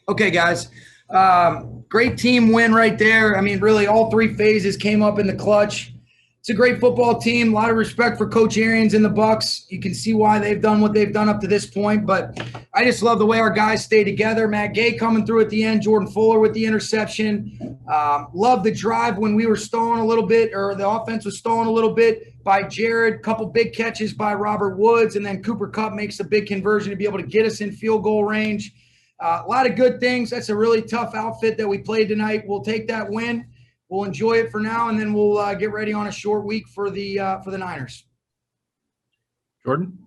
Okay, guys. Great team win right there. I mean, really, all three phases came up in the clutch. It's a great football team. A lot of respect for Coach Arians and the Bucs. You can see why they've done what they've done up to this point. But I just love the way our guys stay together. Matt Gay coming through at the end. Jordan Fuller with the interception. Love the drive when we were stalling a little bit, or the offense was stalling a little bit by Jared. Couple big catches by Robert Woods, and then Cooper Kupp makes a big conversion to be able to get us in field goal range. A lot of good things. That's a really tough outfit that we played tonight. We'll take that win. We'll enjoy it for now, and then we'll get ready on a short week for the Niners. Jordan?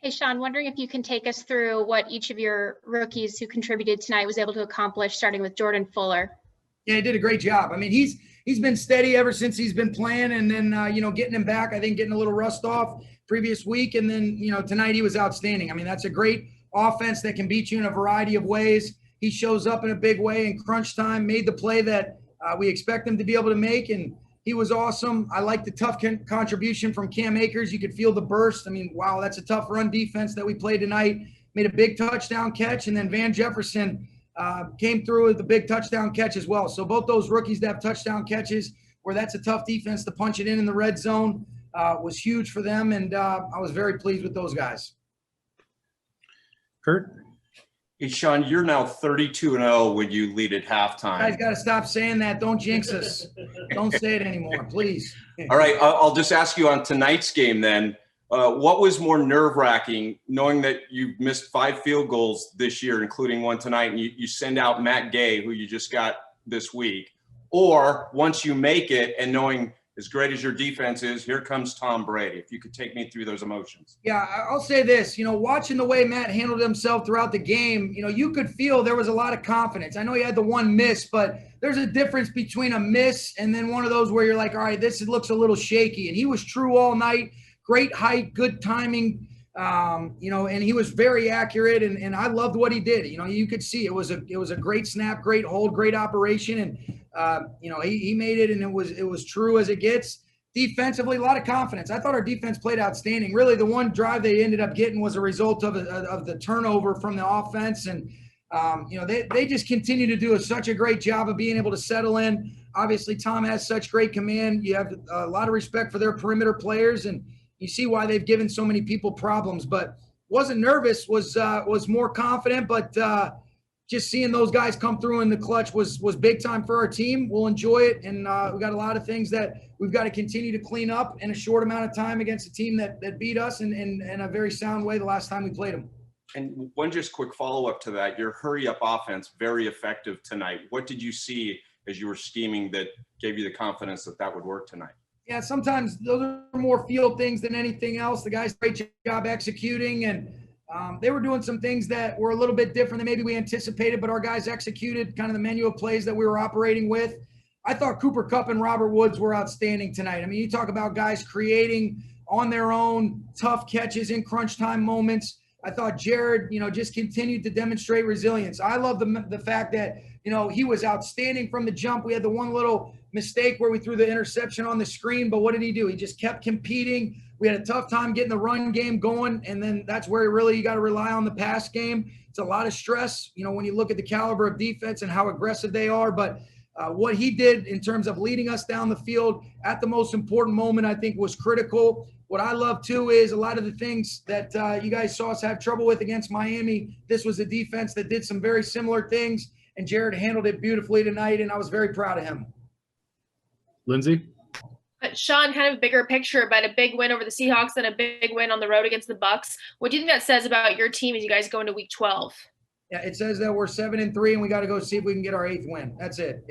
Hey, Sean, wondering if you can take us through what each of your rookies who contributed tonight was able to accomplish, starting with Jordan Fuller. Yeah, he did a great job. I mean, he's been steady ever since he's been playing, and then, getting him back, I think getting a little rust off previous week, and then, tonight he was outstanding. I mean, that's a great offense that can beat you in a variety of ways. He shows up in a big way in crunch time, made the play that we expect him to be able to make, and he was awesome. I like the tough contribution from Cam Akers. You could feel the burst. I mean, wow, that's a tough run defense that we played tonight. Made a big touchdown catch, and then Van Jefferson came through with a big touchdown catch as well. So both those rookies that have touchdown catches, where that's a tough defense to punch it in the red zone, was huge for them, and I was very pleased with those guys. Kurt? Hey, Sean, you're now 32-0 when you lead at halftime. You guys got to stop saying that. Don't jinx us. Don't say it anymore, please. All right, I'll just ask you on tonight's game then. What was more nerve-wracking, knowing that you've missed 5 field goals this year, including one tonight, and you send out Matt Gay, who you just got this week, or once you make it and knowing as great as your defense is, here comes Tom Brady? If you could take me through those emotions. Yeah, I'll say this. Watching the way Matt handled himself throughout the game, you could feel there was a lot of confidence. I know he had the one miss, but there's a difference between a miss and then one of those where you're like, all right, this looks a little shaky. And he was true all night. Great height, good timing, and he was very accurate, and I loved what he did. You could see it was a great snap, great hold, great operation, and he made it, and it was true as it gets. Defensively, a lot of confidence. I thought our defense played outstanding. Really, the one drive they ended up getting was a result of the turnover from the offense, and they just continue to do such a great job of being able to settle in. Obviously, Tom has such great command. You have a lot of respect for their perimeter players, and you see why they've given so many people problems. But wasn't nervous, was more confident, but just seeing those guys come through in the clutch was big time for our team. We'll enjoy it, and we've got a lot of things that we've got to continue to clean up in a short amount of time against a team that beat us in a very sound way the last time we played them. And one just quick follow-up to that, your hurry-up offense, very effective tonight. What did you see as you were scheming that gave you the confidence that would work tonight? Yeah, sometimes those are more field things than anything else. The guys did a great job executing, and they were doing some things that were a little bit different than maybe we anticipated, but our guys executed kind of the menu of plays that we were operating with. I thought Cooper Kupp and Robert Woods were outstanding tonight. I mean, you talk about guys creating on their own tough catches in crunch time moments. I thought Jared, just continued to demonstrate resilience. I love the fact that, he was outstanding from the jump. We had the one little mistake where we threw the interception on the screen, but what did he do? He just kept competing. We had a tough time getting the run game going, and then that's where you got to rely on the pass game. It's a lot of stress, when you look at the caliber of defense and how aggressive they are, but what he did in terms of leading us down the field at the most important moment, I think, was critical. What I love, too, is a lot of the things that you guys saw us have trouble with against Miami. This was a defense that did some very similar things, and Jared handled it beautifully tonight, and I was very proud of him. Lindsay? Sean, kind of a bigger picture about a big win over the Seahawks and a big win on the road against the Bucs. What do you think that says about your team as you guys go into Week 12? Yeah, it says that we're 7-3, and we got to go see if we can get our 8th win. That's it.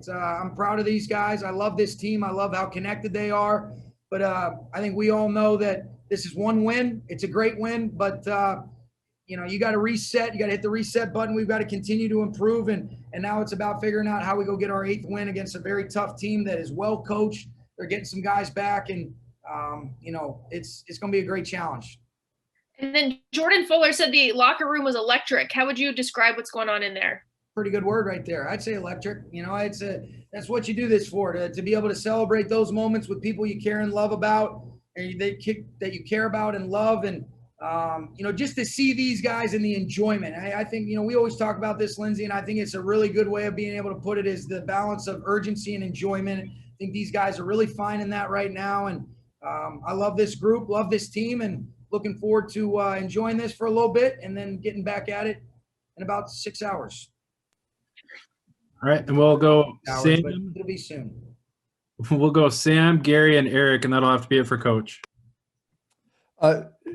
I'm proud of these guys. I love this team. I love how connected they are. But I think we all know that this is one win. It's a great win, but you got to reset. You got to hit the reset button. We've got to continue to improve, and now it's about figuring out how we go get our 8th win against a very tough team that is well coached. They're getting some guys back, and it's going to be a great challenge. And then Jordan Fuller said the locker room was electric. How would you describe what's going on in there? Pretty good word right there. I'd say electric. That's what you do this for, to be able to celebrate those moments with people you care and love about, and that you care about and love. And Just to see these guys in the enjoyment. I think, we always talk about this, Lindsay, and I think it's a really good way of being able to put it, is the balance of urgency and enjoyment. I think these guys are really finding that right now. And I love this group, love this team, and looking forward to enjoying this for a little bit and then getting back at it in about 6 hours. All right, and we'll go But Sam. it'll be soon. We'll go Sam, Gary, and Eric, and that'll have to be it for Coach.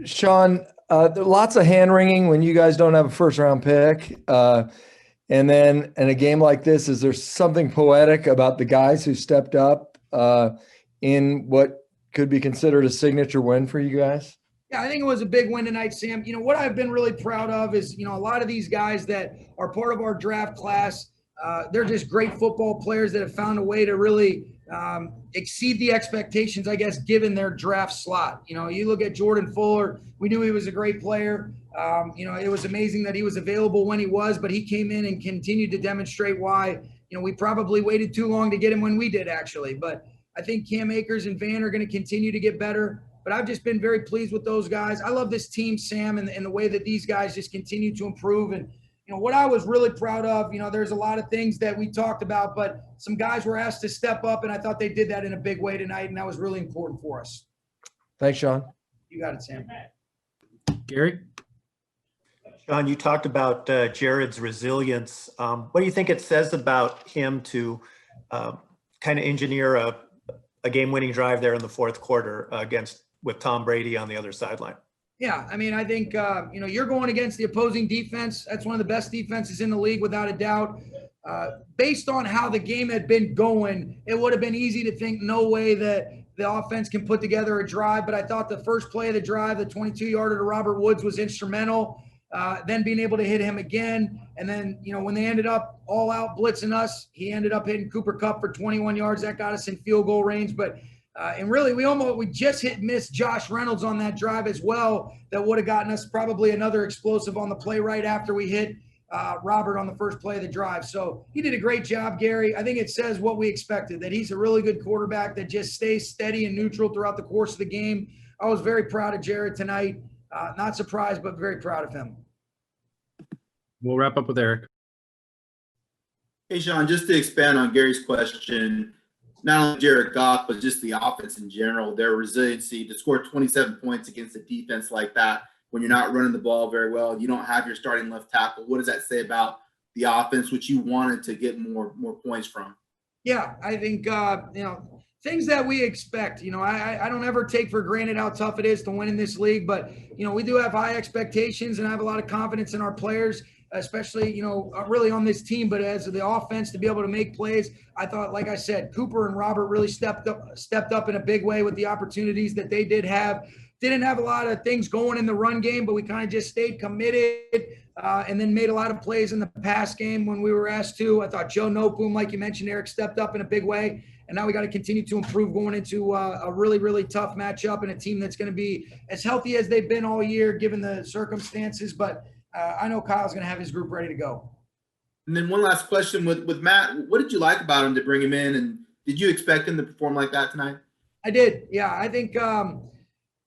Sean, there are lots of hand wringing when you guys don't have a first round pick. And then in a game like this, is there something poetic about the guys who stepped up in what could be considered a signature win for you guys? Yeah, I think it was a big win tonight, Sam. What I've been really proud of is, a lot of these guys that are part of our draft class, they're just great football players that have found a way to really exceed the expectations, I guess, given their draft slot. You look at Jordan Fuller, we knew he was a great player. It was amazing that he was available when he was, but he came in and continued to demonstrate why, we probably waited too long to get him when we did, actually. But I think Cam Akers and Van are going to continue to get better. But I've just been very pleased with those guys. I love this team, Sam, and the way that these guys just continue to improve. And, what I was really proud of, there's a lot of things that we talked about, but some guys were asked to step up, and I thought they did that in a big way tonight, and that was really important for us. Thanks, Sean. You got it, Sam. Gary? Sean, you talked about Jared's resilience. What do you think it says about him to kind of engineer a game-winning drive there in the fourth quarter with Tom Brady on the other sideline? Yeah, I think, you're going against the opposing defense. That's one of the best defenses in the league, without a doubt. Based on how the game had been going, it would have been easy to think no way that the offense can put together a drive. But I thought the first play of the drive, the 22-yarder to Robert Woods, was instrumental. Then being able to hit him again. And then, when they ended up all out blitzing us, he ended up hitting Cooper Kupp for 21 yards. That got us in field goal range. But and really, we just missed Josh Reynolds on that drive as well. That would have gotten us probably another explosive on the play right after we hit Robert on the first play of the drive. So he did a great job, Gary. I think it says what we expected, that he's a really good quarterback that just stays steady and neutral throughout the course of the game. I was very proud of Jared tonight. Not surprised, but very proud of him. We'll wrap up with Eric. Hey, Sean, just to expand on Gary's question, not only Jared Goff, but just the offense in general, their resiliency to score 27 points against a defense like that when you're not running the ball very well, you don't have your starting left tackle. What does that say about the offense, which you wanted to get more points from? Yeah, I think, things that we expect. I don't ever take for granted how tough it is to win in this league, but, we do have high expectations, and I have a lot of confidence in our players, especially, really on this team. But as the offense, to be able to make plays, I thought, like I said, Cooper and Robert really stepped up in a big way with the opportunities that they did have. Didn't have a lot of things going in the run game, but we kind of just stayed committed and then made a lot of plays in the pass game when we were asked to. I thought Joe Noteboom, like you mentioned, Eric, stepped up in a big way. And now we got to continue to improve going into a really, really tough matchup and a team that's going to be as healthy as they've been all year, given the circumstances. But I know Kyle's going to have his group ready to go. And then one last question with Matt. What did you like about him to bring him in? And did you expect him to perform like that tonight? I did. Yeah, I think,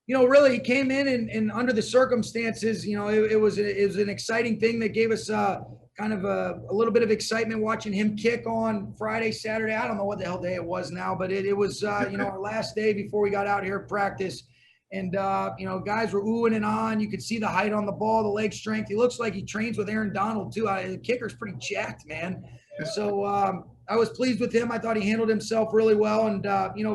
really he came in and under the circumstances, it was an exciting thing that gave us kind of a little bit of excitement watching him kick on Friday, Saturday. I don't know what the hell day it was now, but it was, our last day before we got out here at practice. And, guys were oohing and on. You could see the height on the ball, the leg strength. He looks like he trains with Aaron Donald, too. The kicker's pretty jacked, man. So I was pleased with him. I thought he handled himself really well. And,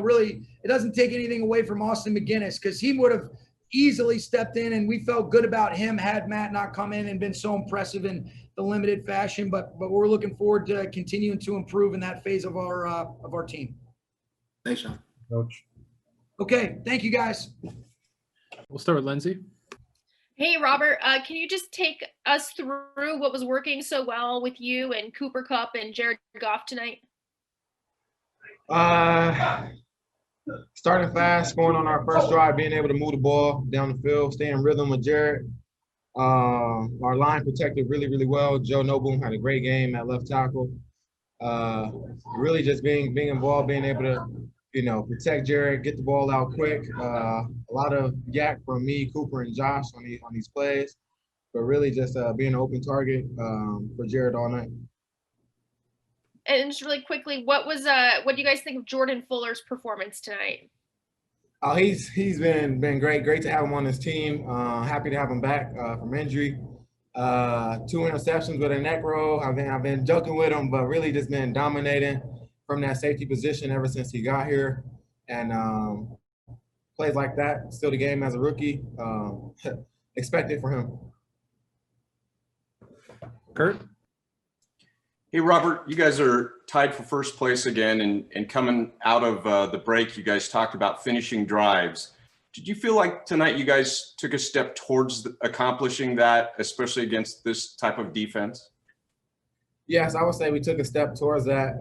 really, it doesn't take anything away from Austin McGinnis, because he would have easily stepped in, and we felt good about him had Matt not come in and been so impressive in the limited fashion. But we're looking forward to continuing to improve in that phase of our team. Thanks, Sean. Coach. Okay. Thank you, guys. We'll start with Lindsay. Hey, Robert, can you just take us through what was working so well with you and Cooper Kupp and Jared Goff tonight? Starting fast, going on our first drive, being able to move the ball down the field, stay in rhythm with Jared. Our line protected really, really well. Joe Noteboom had a great game at left tackle. Really just being involved, being able to protect Jared, get the ball out quick. A lot of yak from me, Cooper, and Josh on these plays, but really just being an open target for Jared all night. And just really quickly, what do you guys think of Jordan Fuller's performance tonight? Oh, he's been great. Great to have him on this team. Happy to have him back from injury. 2 interceptions with a neck roll. I've been joking with him, but really just been dominating from that safety position ever since he got here. And plays like that, still the game as a rookie. Expected for him. Kurt? Hey, Robert, you guys are tied for first place again, and coming out of the break, you guys talked about finishing drives. Did you feel like tonight you guys took a step towards accomplishing that, especially against this type of defense? Yes, I would say we took a step towards that.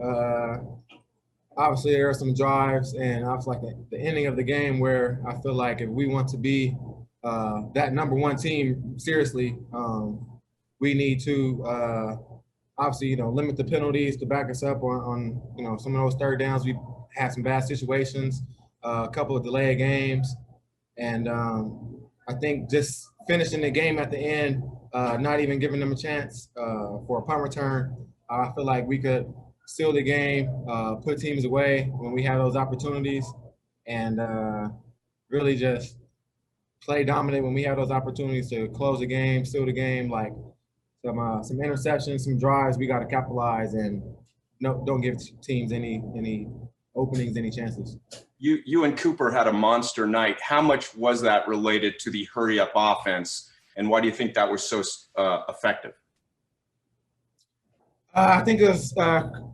Obviously, there are some drives, and obviously like the ending of the game where I feel like if we want to be that number one team, seriously, we need to obviously, limit the penalties to back us up on some of those third downs. We had some bad situations, a couple of delayed games, and I think just finishing the game at the end, not even giving them a chance for a punt return, I feel like we could seal the game, put teams away when we have those opportunities, and really just play dominant when we have those opportunities to close the game, seal the game, like some interceptions, some drives we got to capitalize and don't give teams any openings, any chances. You and Cooper had a monster night. How much was that related to the hurry up offense, and why do you think that was so effective? I think it was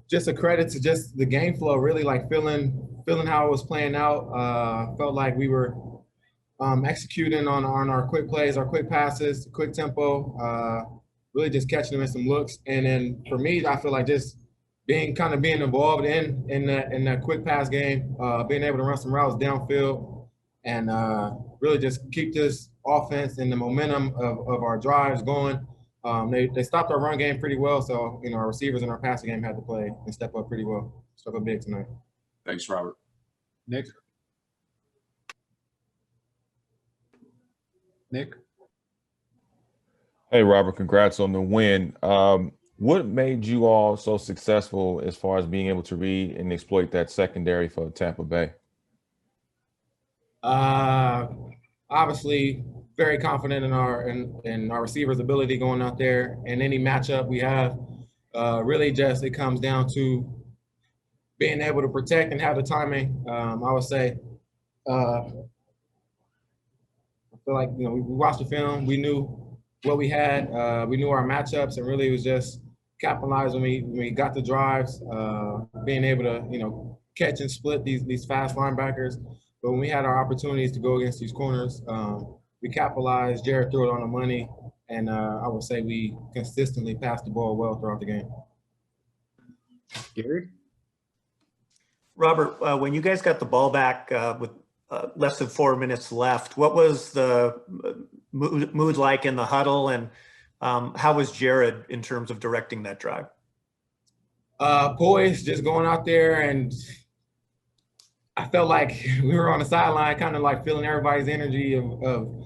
just a credit to just the game flow, really like feeling how it was playing out. Felt like we were executing on our quick plays, our quick passes, quick tempo, really just catching them in some looks. And then for me, I feel like just being involved in that quick pass game, being able to run some routes downfield, and really just keep this offense and the momentum of our drives going. They stopped our run game pretty well, so our receivers in our passing game had to play and step up pretty well. Step up big tonight. Thanks, Robert. Nick? Hey, Robert, congrats on the win. What made you all so successful as far as being able to read and exploit that secondary for Tampa Bay? Obviously, very confident in our receivers' ability going out there, and any matchup we have. Really, just it comes down to being able to protect and have the timing. I would say, I feel like we watched the film, we knew what we had, we knew our matchups, and really it was just capitalize when we got the drives, being able to catch and split these fast linebackers. But when we had our opportunities to go against these corners, we capitalized. Jared threw it on the money, and I would say we consistently passed the ball well throughout the game. Gary? Robert, when you guys got the ball back with less than 4 minutes left, what was the mood like in the huddle, and how was Jared in terms of directing that drive? Poised, just going out there, and I felt like we were on the sideline, kind of like feeling everybody's energy of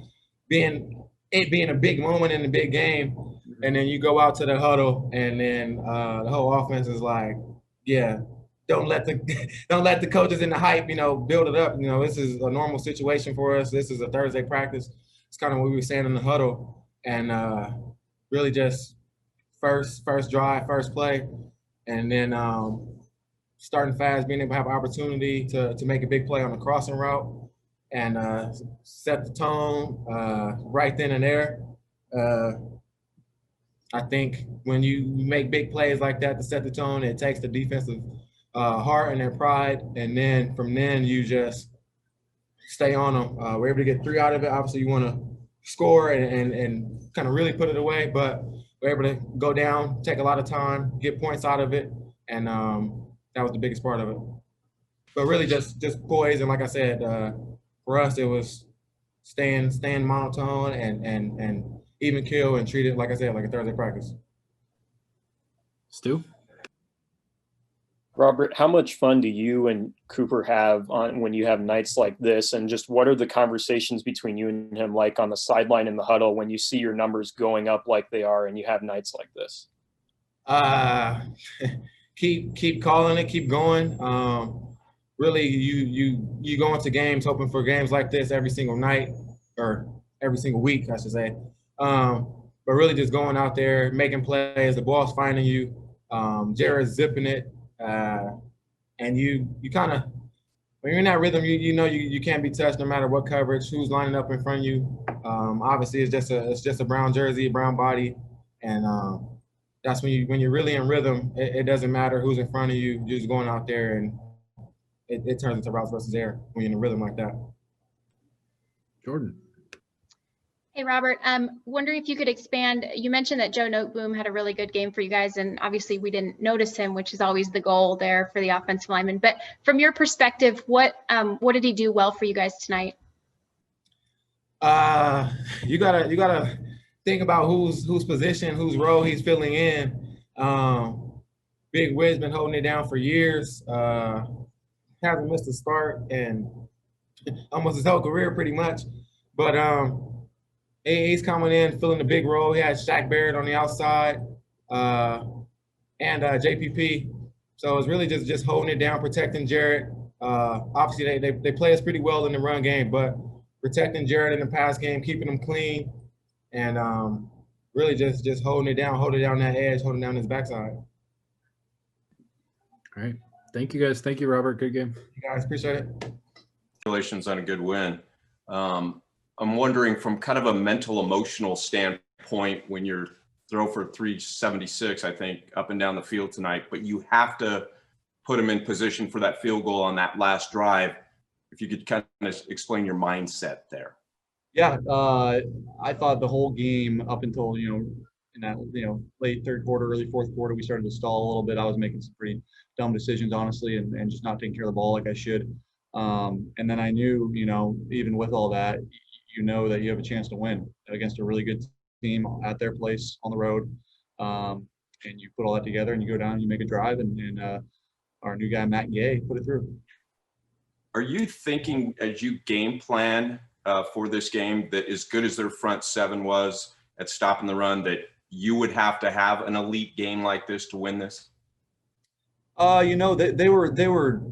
being a big moment in the big game, and then you go out to the huddle, and then the whole offense is like, yeah, don't let the coaches in the hype, build it up. This is a normal situation for us. This is a Thursday practice. It's kind of what we were saying in the huddle, and really just first drive, first play, and then starting fast, being able to have an opportunity to make a big play on the crossing route and set the tone right then and there. I think when you make big plays like that to set the tone, it takes the defensive heart and their pride, and then from then you just stay on them. We're able to get 3 out of it. Obviously, you want to score and kind of really put it away, but we're able to go down, take a lot of time, get points out of it, and that was the biggest part of it. But really just poise, and like I said, for us it was staying monotone and even kill and treat it, like I said, like a Thursday practice. Stu? Robert, how much fun do you and Cooper have on when you have nights like this? And just what are the conversations between you and him like on the sideline in the huddle when you see your numbers going up like they are and you have nights like this? Keep calling it, keep going. Really, you go into games hoping for games like this every single night or every single week, I should say. But really just going out there, making plays, the ball's finding you. Jared's zipping it. And you kind of, when you're in that rhythm, you know you can't be touched no matter what coverage, who's lining up in front of you. Obviously, it's just a brown jersey, brown body, and that's when you're really in rhythm. It doesn't matter who's in front of you. You're just going out there, and it turns into routes versus air when you're in a rhythm like that. Jordan. Hey, Robert, wondering if you could expand. You mentioned that Joe Noteboom had a really good game for you guys, and obviously we didn't notice him, which is always the goal there for the offensive lineman. But from your perspective, what did he do well for you guys tonight? You gotta think about whose position, whose role he's filling in. Big Wid's been holding it down for years. Hasn't missed a start and almost his whole career pretty much. But he's coming in, filling a big role. He had Shaq Barrett on the outside and JPP. So it's really just holding it down, protecting Jared. Obviously, they play us pretty well in the run game, but protecting Jared in the pass game, keeping him clean, and really just holding it down that edge, holding down his backside. All right. Thank you, guys. Thank you, Robert. Good game. You guys, appreciate it. Congratulations on a good win. I'm wondering from kind of a mental, emotional standpoint, when you're throw for 376, I think, up and down the field tonight, but you have to put him in position for that field goal on that last drive. If you could kind of explain your mindset there. Yeah, I thought the whole game up until, in that, late third quarter, early fourth quarter, we started to stall a little bit. I was making some pretty dumb decisions, honestly, and just not taking care of the ball like I should. And then I knew, even with all that, that you have a chance to win against a really good team at their place on the road. And you put all that together and you go down and you make a drive and our new guy, Matt Gay, put it through. Are you thinking as you game plan for this game that as good as their front seven was at stopping the run, that you would have to have an elite game like this to win this? They were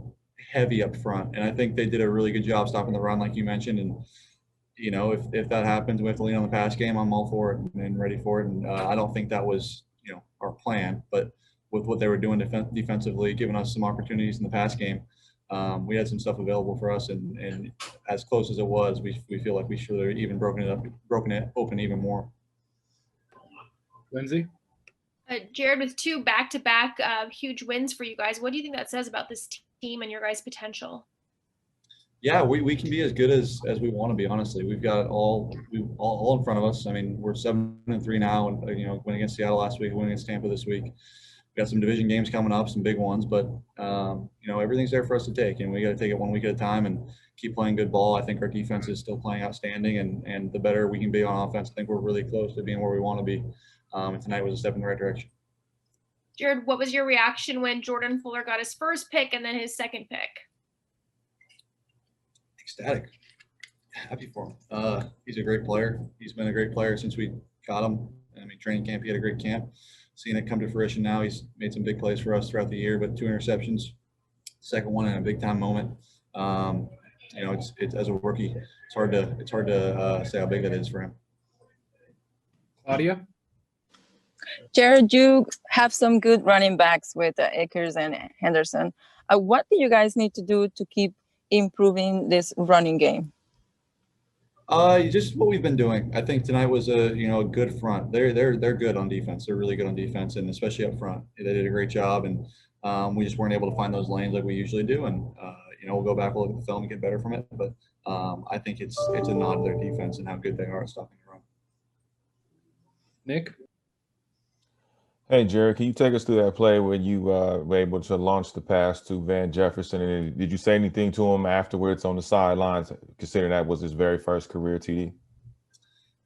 heavy up front, and I think they did a really good job stopping the run, like you mentioned. And if that happens, we have to lean on the pass game. I'm all for it and ready for it. And I don't think that was our plan, but with what they were doing defensively, giving us some opportunities in the pass game, we had some stuff available for us. And as close as it was, we feel like we should have even broken it open even more. Lindsay? Jared, with two back-to-back huge wins for you guys, what do you think that says about this team and your guys' potential? Yeah, we can be as good as we want to be, honestly. We've got all in front of us. I mean, we're 7-3 now, and went against Seattle last week, went against Tampa this week. We've got some division games coming up, some big ones, but everything's there for us to take, and we got to take it 1 week at a time and keep playing good ball. I think our defense is still playing outstanding, and the better we can be on offense, I think we're really close to being where we want to be. And tonight was a step in the right direction. Jared, what was your reaction when Jordan Fuller got his first pick and then his second pick? Ecstatic. Happy for him. He's a great player. He's been a great player since we got him. I mean, training camp, he had a great camp. Seeing it come to fruition now, he's made some big plays for us throughout the year, but 2 interceptions, second one in a big time moment. It's as a rookie, it's hard to say how big that is for him. Claudia? Jared, you have some good running backs with Akers and Henderson. What do you guys need to do to keep improving this running game? Just what we've been doing. I think tonight was a good front. They're good on defense. They're really good on defense, and especially up front. They did a great job, and we just weren't able to find those lanes like we usually do. And we'll go back, we'll look at the film and get better from it. But I think it's a nod to their defense and how good they are at stopping the run. Nick? Hey, Jared, can you take us through that play when you were able to launch the pass to Van Jefferson? And did you say anything to him afterwards on the sidelines, considering that was his very first career TD?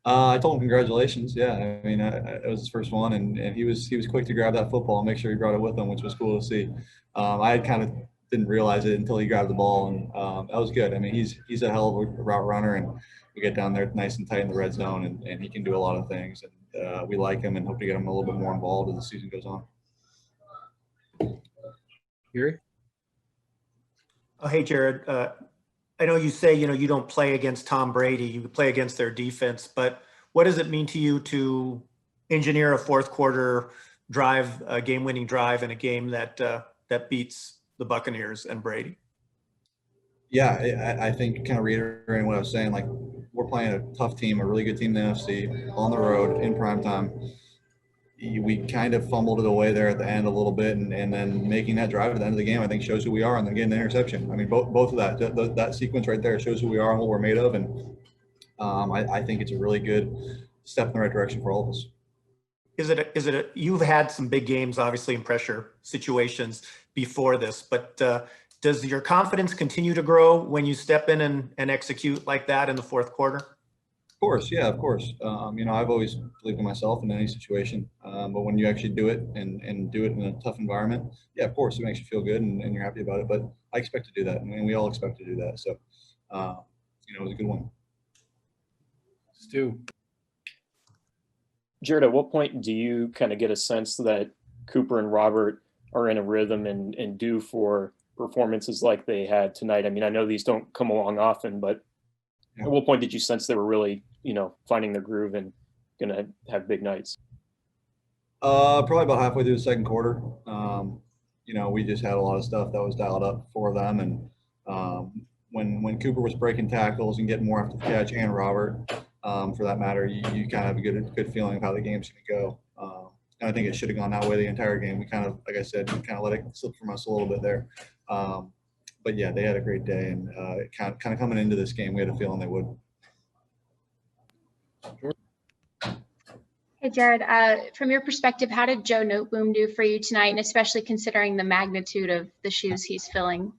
I told him congratulations. Yeah, I mean, it was his first one, and he was quick to grab that football and make sure he brought it with him, which was cool to see. I had kind of didn't realize it until he grabbed the ball, and that was good. I mean, he's a hell of a route runner, and we get down there nice and tight in the red zone, and he can do a lot of things. And we like him and hope to get him a little bit more involved as the season goes on. Gary? Oh, hey, Jared. I know you say, you don't play against Tom Brady, you play against their defense, but what does it mean to you to engineer a fourth quarter drive, a game-winning drive in a game that beats the Buccaneers and Brady? Yeah, I think kind of reiterating what I was saying, like we're playing a tough team, a really good team in the NFC, on the road in primetime. We kind of fumbled it away there at the end a little bit, and then making that drive at the end of the game, I think shows who we are, and then getting the interception. I mean, both of that sequence right there shows who we are and what we're made of, and I think it's a really good step in the right direction for all of us. You've had some big games, obviously, in pressure situations before this, but does your confidence continue to grow when you step in and execute like that in the fourth quarter? Of course, yeah, of course. I've always believed in myself in any situation, but when you actually do it and do it in a tough environment, yeah, of course, it makes you feel good and you're happy about it. But I expect to do that, and we all expect to do that. So, it was a good one. Stu. Jared, at what point do you kind of get a sense that Cooper and Robert are in a rhythm and due for performances like they had tonight? I mean, I know these don't come along often, but at what point did you sense they were really, finding their groove and going to have big nights? Probably about halfway through the second quarter. We just had a lot of stuff that was dialed up for them, and when Cooper was breaking tackles and getting more after the catch, and Robert, for that matter, you kind of have a good feeling of how the game's going to go. And I think it should have gone that way the entire game. We kind of, like I said, let it slip from us a little bit there. But yeah, they had a great day, and kind of coming into this game, we had a feeling they would. Hey, Jared, from your perspective, how did Joe Noteboom do for you tonight, and especially considering the magnitude of the shoes he's filling?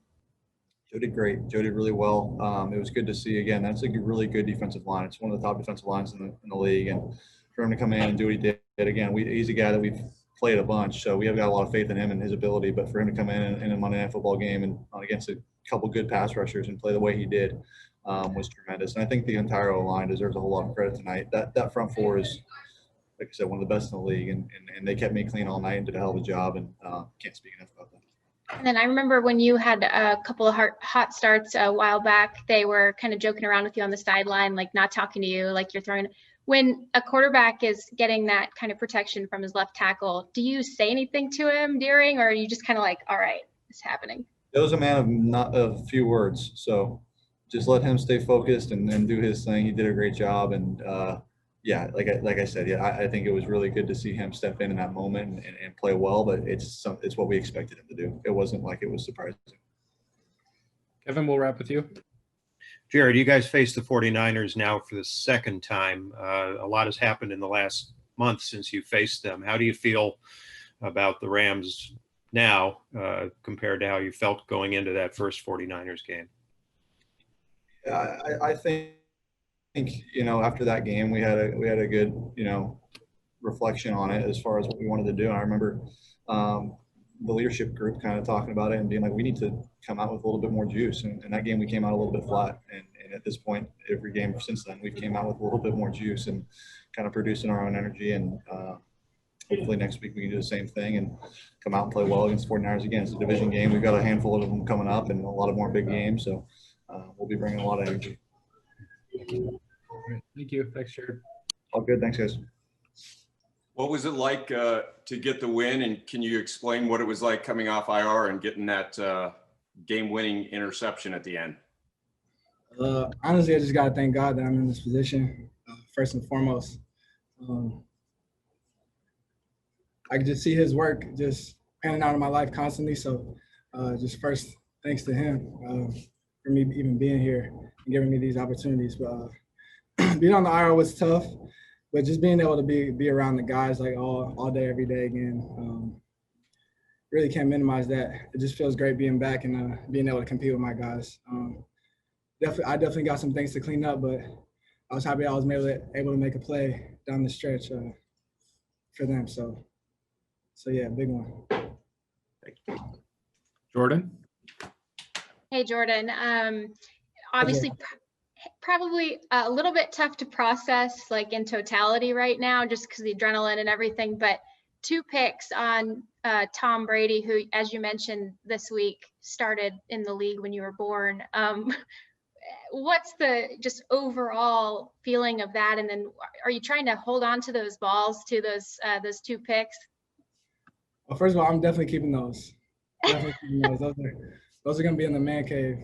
Joe did great. Joe did really well. It was good to see. Again, that's a really good defensive line. It's one of the top defensive lines in the league, and for him to come in and do what he did, again, he's a guy that we've played a bunch, so we have got a lot of faith in him and his ability. But for him to come in a Monday Night Football game and against a couple good pass rushers and play the way he did was tremendous. And I think the entire O-line deserves a whole lot of credit tonight. That front four is, like I said, one of the best in the league, and they kept me clean all night and did a hell of a job, and can't speak enough about that. And then I remember when you had a couple of hot starts a while back, they were kind of joking around with you on the sideline, like not talking to you, like you're throwing. When a quarterback is getting that kind of protection from his left tackle, do you say anything to him during, or are you just kind of like, all right, it's happening? It was a man of not a few words, so just let him stay focused and do his thing. He did a great job, and yeah, like I said, yeah, I think it was really good to see him step in that moment and play well. But it's what we expected him to do. It wasn't like it was surprising. Kevin, we'll wrap with you. Jared, you guys face the 49ers now for the second time. A lot has happened in the last month since you faced them. How do you feel about the Rams now compared to how you felt going into that first 49ers game? I think after that game we had a good reflection on it as far as what we wanted to do. And I remember the leadership group kind of talking about it and being like, we need to come out with a little bit more juice. And that game we came out a little bit flat. And at this point, every game since then, we've came out with a little bit more juice and kind of producing our own energy. And hopefully next week we can do the same thing and come out and play well against the 49ers again. It's a division game. We've got a handful of them coming up and a lot of more big games. So we'll be bringing a lot of energy. Thank you. Thanks, Jared. All good. Thanks, guys. What was it like to get the win? And can you explain what it was like coming off IR and getting that game-winning interception at the end? Honestly, I just got to thank God that I'm in this position, first and foremost. I can just see his work just panning out in my life constantly. So just first, thanks to him for me even being here and giving me these opportunities. But being on the IR was tough. But just being able to be around the guys like all day, every day again, really can't minimize that. It just feels great being back and being able to compete with my guys. I definitely got some things to clean up, but I was happy I was able to make a play down the stretch for them. So yeah, big one. Jordan? Hey, Jordan. Obviously, probably a little bit tough to process like in totality right now, just because the adrenaline and everything, but 2 picks on Tom Brady, who, as you mentioned this week, started in the league when you were born. What's the just overall feeling of that? And then are you trying to hold on to those balls, to those 2 picks? Well, first of all, I'm definitely keeping those. Definitely keeping those. Those are going to be in the man cave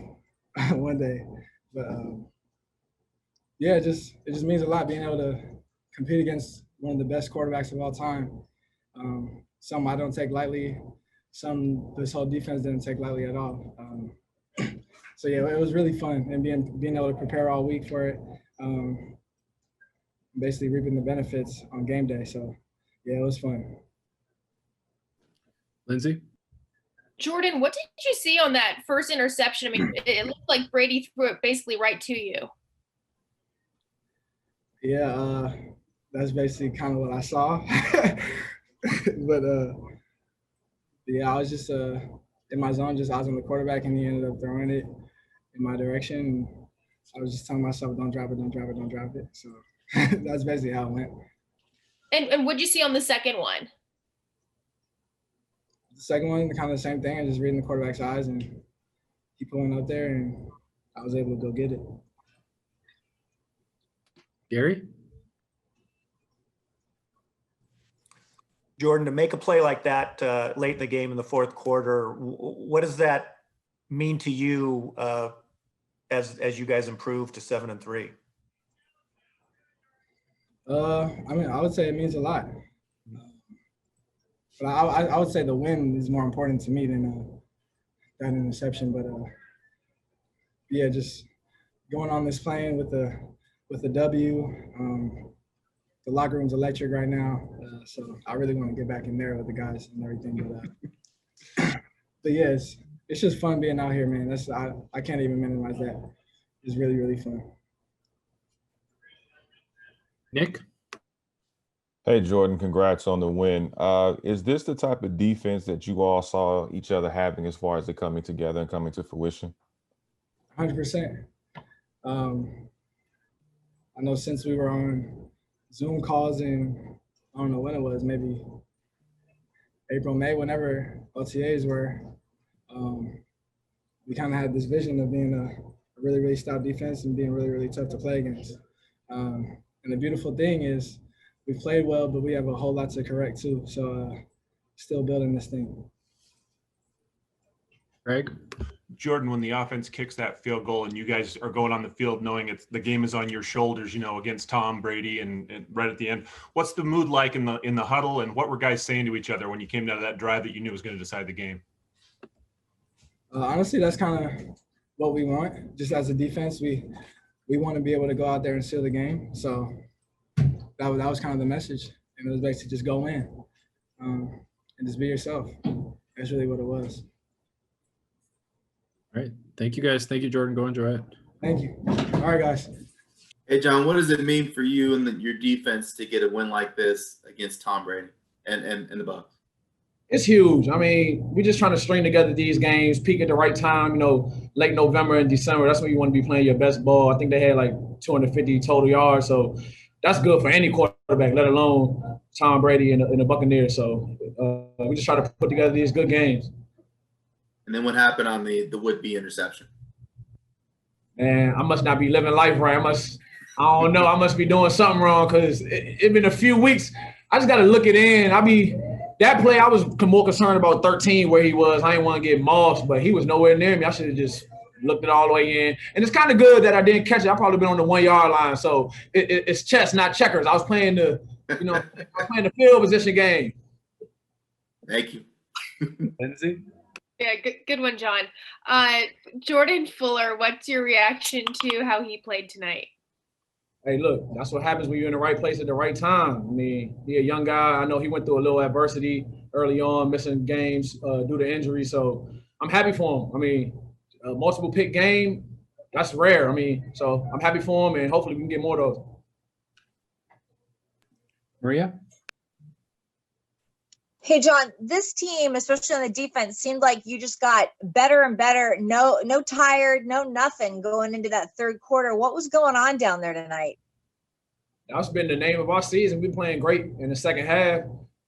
one day. But yeah, it just means a lot being able to compete against one of the best quarterbacks of all time. Some I don't take lightly. Some this whole defense didn't take lightly at all. So yeah, it was really fun, and being able to prepare all week for it. Basically reaping the benefits on game day. So yeah, it was fun. Lindsay? Jordan, what did you see on that first interception? I mean, it looked like Brady threw it basically right to you. Yeah, that's basically kind of what I saw. But yeah, I was just in my zone, just eyes on the quarterback, and he ended up throwing it in my direction. I was just telling myself, don't drop it, don't drop it, don't drop it. So that's basically how it went. And what'd you see on the second one? The second one, kind of the same thing. I just reading the quarterback's eyes, and he pulling up there, and I was able to go get it. Gary? Jordan, to make a play like that late in the game in the fourth quarter, what does that mean to you as you guys improve to 7-3? I mean, I would say it means a lot. But I would say the win is more important to me than that interception. But yeah, just going on this plane with the W. The locker room's electric right now, so I really want to get back in there with the guys and everything. But yeah, it's just fun being out here, man. I can't even minimize that. It's really, really fun. Nick? Hey, Jordan, congrats on the win. Is this the type of defense that you all saw each other having as far as it coming together and coming to fruition? 100%. I know since we were on Zoom calls in, I don't know when it was, maybe April, May, whenever OTAs were, we kind of had this vision of being a really, really stout defense and being really, really tough to play against. And the beautiful thing is we played well, but we have a whole lot to correct too. So still building this thing. Greg? Jordan, when the offense kicks that field goal and you guys are going on the field knowing the game is on your shoulders, against Tom Brady and right at the end, what's the mood like in the huddle, and what were guys saying to each other when you came down to that drive that you knew was going to decide the game? Honestly, that's kind of what we want. Just as a defense, we want to be able to go out there and seal the game. So that was kind of the message, and it was basically just go in and just be yourself. That's really what it was. All right. Thank you, guys. Thank you, Jordan. Go enjoy it. Thank you. All right, guys. Hey, John, what does it mean for you and your defense to get a win like this against Tom Brady and the Bucs? It's huge. I mean, we're just trying to string together these games, peak at the right time, late November and December. That's when you want to be playing your best ball. I think they had like 250 total yards. So that's good for any quarterback, let alone Tom Brady and the Buccaneers. So we just try to put together these good games. And then what happened on the would-be interception? And I must not be living life right. I don't know. I must be doing something wrong because it's been a few weeks. I just got to look it in. That play, I was more concerned about 13 where he was. I didn't want to get mossed, but he was nowhere near me. I should have just looked it all the way in. And it's kind of good that I didn't catch it. I probably been on the 1 yard line. So it's chess, not checkers. I was playing the field position game. Thank you. Lindsay? Yeah, good one, John. Jordan Fuller, what's your reaction to how he played tonight? Hey, look, that's what happens when you're in the right place at the right time. I mean, he's a young guy. I know he went through a little adversity early on, missing games due to injury. So I'm happy for him. I mean, multiple pick game, that's rare. I mean, so I'm happy for him, and hopefully we can get more of those. Maria? Hey, John, this team, especially on the defense, seemed like you just got better and better. No tired, no nothing going into that third quarter. What was going on down there tonight? That's been the name of our season. We've been playing great in the second half.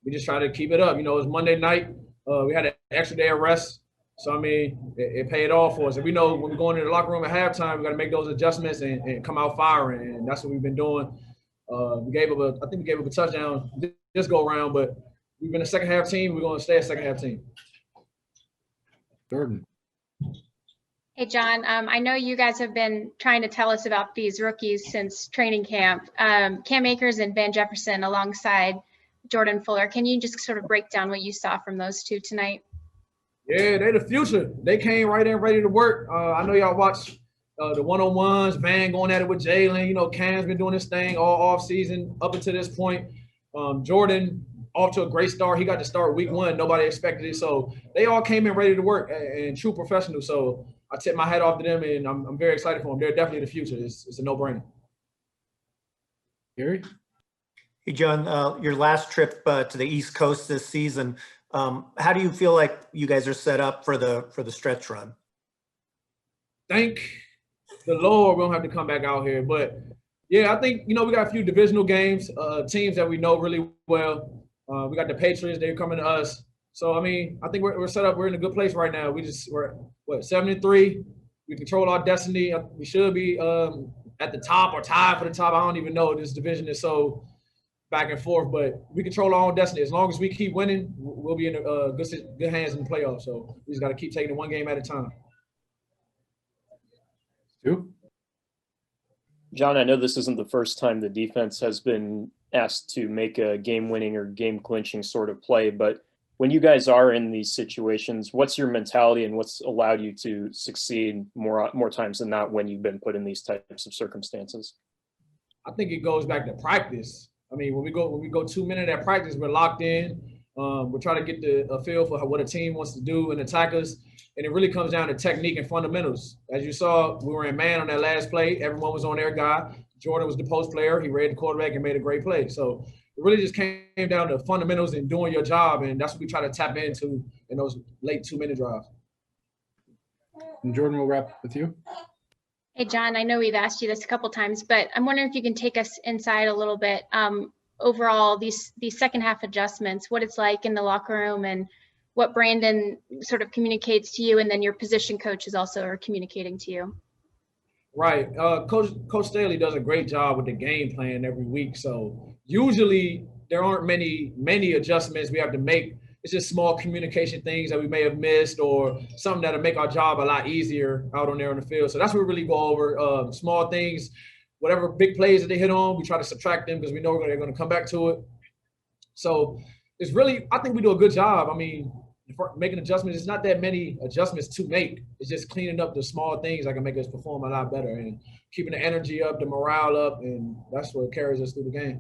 We just try to keep it up. You know, it was Monday night. We had an extra day of rest. So, I mean, it paid off for us. And we know when we go into the locker room at halftime, we got to make those adjustments and come out firing. And that's what we've been doing. I think we gave up a touchdown this go around, but we've been a second half team. We're going to stay a second half team. Jordan. Hey, John, I know you guys have been trying to tell us about these rookies since training camp. Cam Akers and Van Jefferson alongside Jordan Fuller. Can you just sort of break down what you saw from those two tonight? Yeah, they the future. They came right in ready to work. I know y'all watch the one-on-ones, Van going at it with Jalen. You know, Cam's been doing this thing all off season up until this point. Jordan off to a great start. He got to start week one. Nobody expected it. So they all came in ready to work and true professionals. So I tip my hat off to them, and I'm very excited for them. They're definitely the future. It's a no-brainer. Gary? Hey, John, your last trip to the East Coast this season, how do you feel like you guys are set up for the stretch run? Thank the Lord we don't have to come back out here. But, yeah, I think, you know, we got a few divisional games, teams that we know really well. We got the Patriots. They're coming to us. So, I mean, I think we're set up. We're in a good place right now. We're 7-3. We control our destiny. We should be at the top or tied for the top. I don't even know. This division is so back and forth, but we control our own destiny. As long as we keep winning, we'll be in good hands in the playoffs. So we just got to keep taking it one game at a time. Stu? John, I know this isn't the first time the defense has been asked to make a game-winning or game-clinching sort of play, but when you guys are in these situations, what's your mentality and what's allowed you to succeed more times than not when you've been put in these types of circumstances? I think it goes back to practice. I mean, when we go 2 minutes at practice, we're locked in. We're trying to get a feel for what a team wants to do and attack us. And it really comes down to technique and fundamentals. As you saw, we were in man on that last play. Everyone was on their guy. Jordan was the post player. He read the quarterback and made a great play. So it really just came down to fundamentals and doing your job. And that's what we try to tap into in those late 2 minute drives. And Jordan, we'll wrap with you. Hey, John, I know we've asked you this a couple times, but I'm wondering if you can take us inside a little bit. Overall, these second half adjustments, what it's like in the locker room and what Brandon sort of communicates to you, and then your position coaches also are communicating to you. Right. Coach Staley does a great job with the game plan every week. So usually there aren't many adjustments we have to make. It's just small communication things that we may have missed or something that'll make our job a lot easier out on there on the field. So that's what we really go over. Small things, whatever big plays that they hit on, we try to subtract them because we know they're going to come back to it. So it's really, I think we do a good job. I mean, making adjustments, it's not that many adjustments to make. It's just cleaning up the small things that can make us perform a lot better and keeping the energy up, the morale up, and that's what carries us through the game.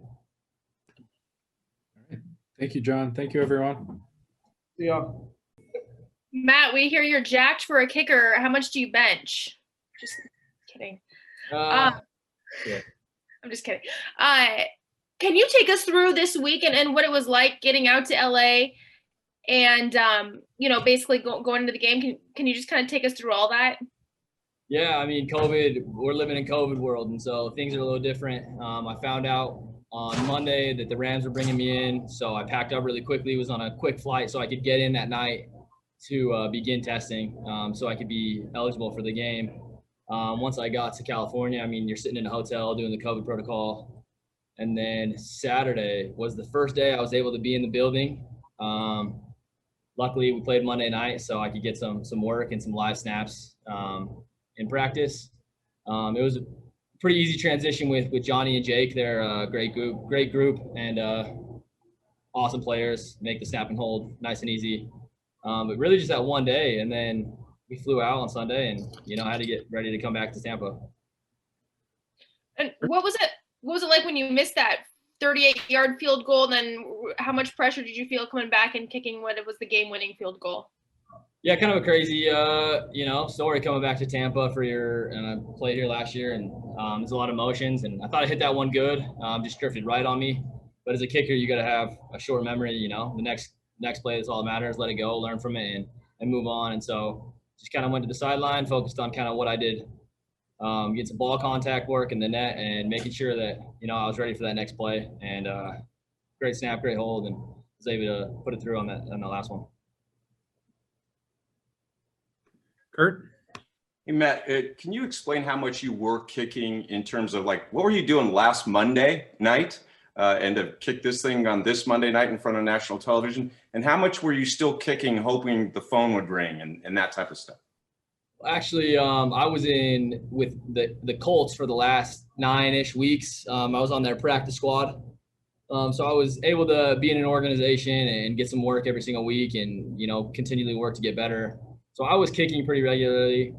All right. Thank you, John. Thank you, everyone. See y'all. Matt, we hear you're jacked for a kicker. How much do you bench? Just kidding. Yeah. I'm just kidding. Can you take us through this week and what it was like getting out to LA and, basically going into the game? Can you just kind of take us through all that? Yeah, I mean, COVID, we're living in COVID world, and so things are a little different. I found out on Monday that the Rams were bringing me in, so I packed up really quickly, was on a quick flight so I could get in that night to begin testing so I could be eligible for the game. Once I got to California, I mean, you're sitting in a hotel doing the COVID protocol. And then Saturday was the first day I was able to be in the building. Luckily, we played Monday night, so I could get some work and some live snaps in practice. It was a pretty easy transition with Johnny and Jake. They're a great group, and awesome players. Make the snap and hold nice and easy. But really just that one day, and then we flew out on Sunday, and I had to get ready to come back to Tampa. And what was it like when you missed that 38-yard field goal? And then how much pressure did you feel coming back and kicking what it was the game-winning field goal? Yeah, kind of a crazy, story coming back to Tampa and I played here last year, and there's a lot of emotions, and I thought I hit that one good, just drifted right on me. But as a kicker, you got to have a short memory. The next play is all that matters. Let it go, learn from it, and move on. And so just kind of went to the sideline, focused on kind of what I did, get some ball contact work in the net, and making sure that I was ready for that next play. And great snap, great hold, and was able to put it through on the last one. Kurt? Hey, Matt, can you explain how much you were kicking in terms of what were you doing last Monday night and to kick this thing on this Monday night in front of national television? And how much were you still kicking, hoping the phone would ring and that type of stuff? Actually, I was in with the Colts for the last 9-ish weeks. I was on their practice squad. So I was able to be in an organization and get some work every single week and, continually work to get better. So I was kicking pretty regularly.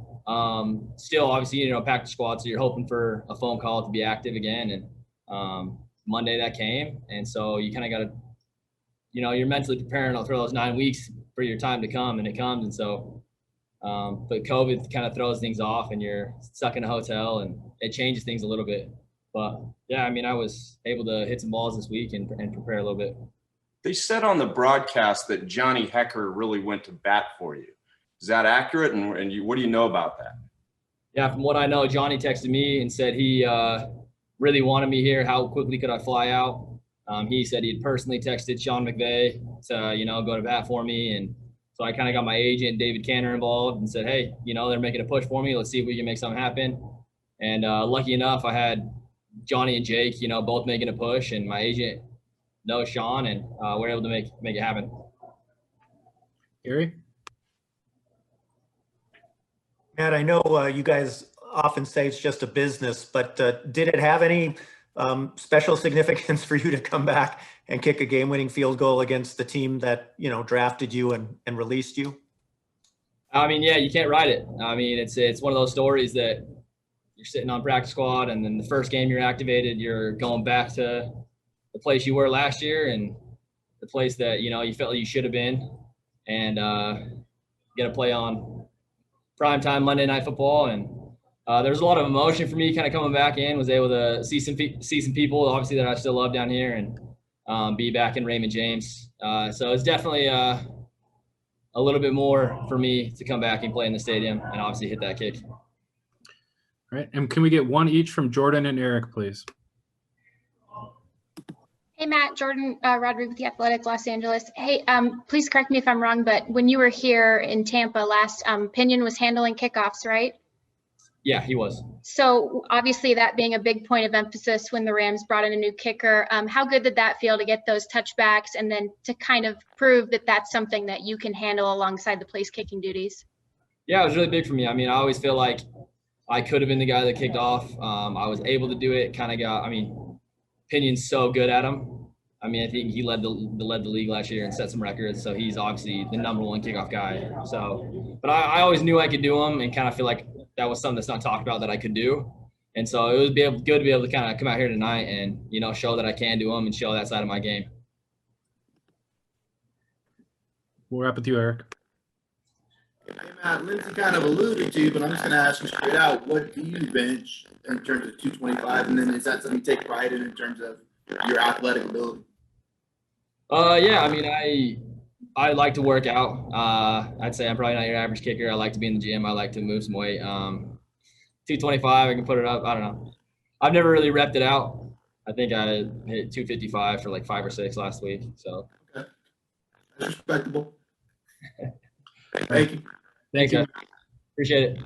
Still, obviously, practice squad, so you're hoping for a phone call to be active again. And Monday that came. And so you kind of got to, you're mentally preparing for those 9 weeks for your time to come, and it comes. And so, but COVID kind of throws things off, and you're stuck in a hotel, and it changes things a little bit. But yeah, I was able to hit some balls this week and prepare a little bit. They said on the broadcast that Johnny Hecker really went to bat for you. Is that accurate? And what do you know about that? Yeah, from what I know, Johnny texted me and said he really wanted me here. How quickly could I fly out? He said he'd personally texted Sean McVay to, go to bat for me. And so I kind of got my agent, David Canner, involved and said, hey, they're making a push for me. Let's see if we can make something happen. And lucky enough, I had Johnny and Jake, both making a push, and my agent knows Sean, and we're able to make it happen. Gary? Matt, I know you guys often say it's just a business, but did it have any special significance for you to come back and kick a game-winning field goal against the team that, drafted you and released you? Yeah, you can't write it. It's one of those stories that you're sitting on practice squad, and then the first game you're activated, you're going back to the place you were last year and the place that, you felt like you should have been, and get to play on primetime Monday Night Football. And there's a lot of emotion for me kind of coming back in, was able to see some people, obviously, that I still love down here, and be back in Raymond James. So it's definitely a little bit more for me to come back and play in the stadium and obviously hit that kick. All right. And can we get one each from Jordan and Eric, please? Hey, Matt, Jordan Rodriguez with The Athletic, Los Angeles. Hey, please correct me if I'm wrong, but when you were here in Tampa last, Pinion was handling kickoffs, right? Yeah, he was. So obviously that being a big point of emphasis when the Rams brought in a new kicker, how good did that feel to get those touchbacks and then to kind of prove that that's something that you can handle alongside the place kicking duties? Yeah, it was really big for me. I always feel like I could have been the guy that kicked off. I was able to do it. Kind of got, Pinion's so good at him. I think he led the league last year and set some records. So he's obviously the number one kickoff guy. So, but I always knew I could do them, and kind of feel like that was something that's not talked about that I could do. And so it would be good to be able to kind of come out here tonight and, show that I can do them and show that side of my game. We'll wrap with you, Eric. Hey, Matt, Lindsay kind of alluded to, but I'm just going to ask you straight out, what do you bench in terms of 225? And then is that something you take pride in terms of your athletic ability? Yeah, I like to work out. I'd say I'm probably not your average kicker. I like to be in the gym. I like to move some weight. 225, I can put it up. I don't know. I've never really repped it out. I think I hit 255 for like 5 or 6 last week. So. Okay. That's respectable. Thank you. Thanks, guys. Appreciate it.